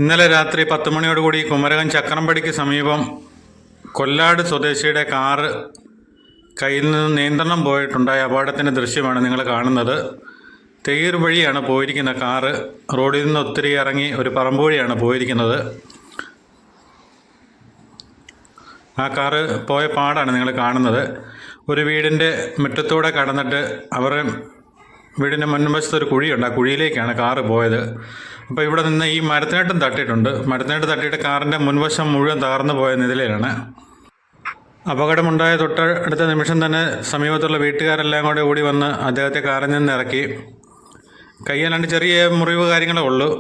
ഇന്നലെ രാത്രി 10 മണിയോടുകൂടി കുമരകം ചക്രംപടിക്ക് സമീപം കൊല്ലാട് സ്വദേശിയുടെ കാറ് കയ്യിൽ നിന്ന് നിയന്ത്രണം പോയിട്ടുണ്ടായ അപകടത്തിൻ്റെ ദൃശ്യമാണ് നിങ്ങൾ കാണുന്നത്. തെയ്യൂർ വഴിയാണ് പോയിരിക്കുന്ന കാറ്. റോഡിൽ നിന്ന് ഒത്തിരി ഇറങ്ങി ഒരു പറമ്പ് വഴിയാണ് പോയിരിക്കുന്നത്. ആ കാറ് പോയ പാടാണ് നിങ്ങൾ കാണുന്നത്. ഒരു വീടിൻ്റെ മുറ്റത്തൂടെ കടന്നിട്ട് അവരുടെ വീടിൻ്റെ മുൻവശത്ത് ഒരു കുഴിയുണ്ട്. ആ കുഴിയിലേക്കാണ് കാറ് പോയത്. അപ്പോൾ ഇവിടെ നിന്ന് ഈ മരത്തിനായിട്ടും തട്ടിയിട്ടുണ്ട്. മരത്തിനായിട്ട് തട്ടിയിട്ട് കാറിൻ്റെ മുൻവശം മുഴുവൻ തകർന്നു പോയ നിലയിലാണ്. അപകടമുണ്ടായ തൊട്ടടുത്ത നിമിഷം തന്നെ സമീപത്തുള്ള വീട്ടുകാരെല്ലാം കൂടെ ഓടി വന്ന് അദ്ദേഹത്തെ കാറിൽ നിന്ന് ഇറക്കി. കയ്യിലാണ്ട് ചെറിയ മുറിവ് കാര്യങ്ങളേ ഉള്ളൂ.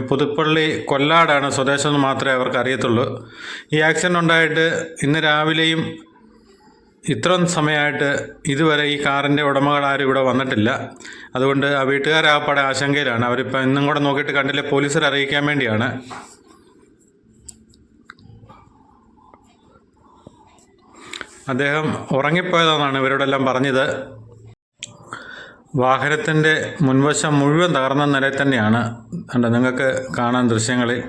പുതുപ്പള്ളി കൊല്ലാടാണ് സ്വദേശമെന്ന് മാത്രമേ അവർക്ക് അറിയത്തുള്ളൂ. ഈ ആക്സിഡൻ്റ് ഉണ്ടായിട്ട് ഇന്ന് രാവിലെയും ഇത്രയും സമയമായിട്ട് ഇതുവരെ ഈ കാറിൻ്റെ ഉടമകൾ ആരും ഇവിടെ വന്നിട്ടില്ല. അതുകൊണ്ട് ആ വീട്ടുകാരാകപ്പാടെ ആശങ്കയിലാണ്. അവരിപ്പോൾ ഇന്നും കൂടെ നോക്കിയിട്ട് കണ്ടില്ലേ, പോലീസിൽ അറിയിക്കാൻ വേണ്ടിയാണ്. അദ്ദേഹം ഉറങ്ങിപ്പോയതെന്നാണ് ഇവരോടെല്ലാം പറഞ്ഞത്. വാഹനത്തിൻ്റെ മുൻവശം മുഴുവൻ തകർന്ന നിലയിൽ തന്നെയാണ് നിങ്ങൾക്ക് കാണാൻ ദൃശ്യങ്ങളിൽ.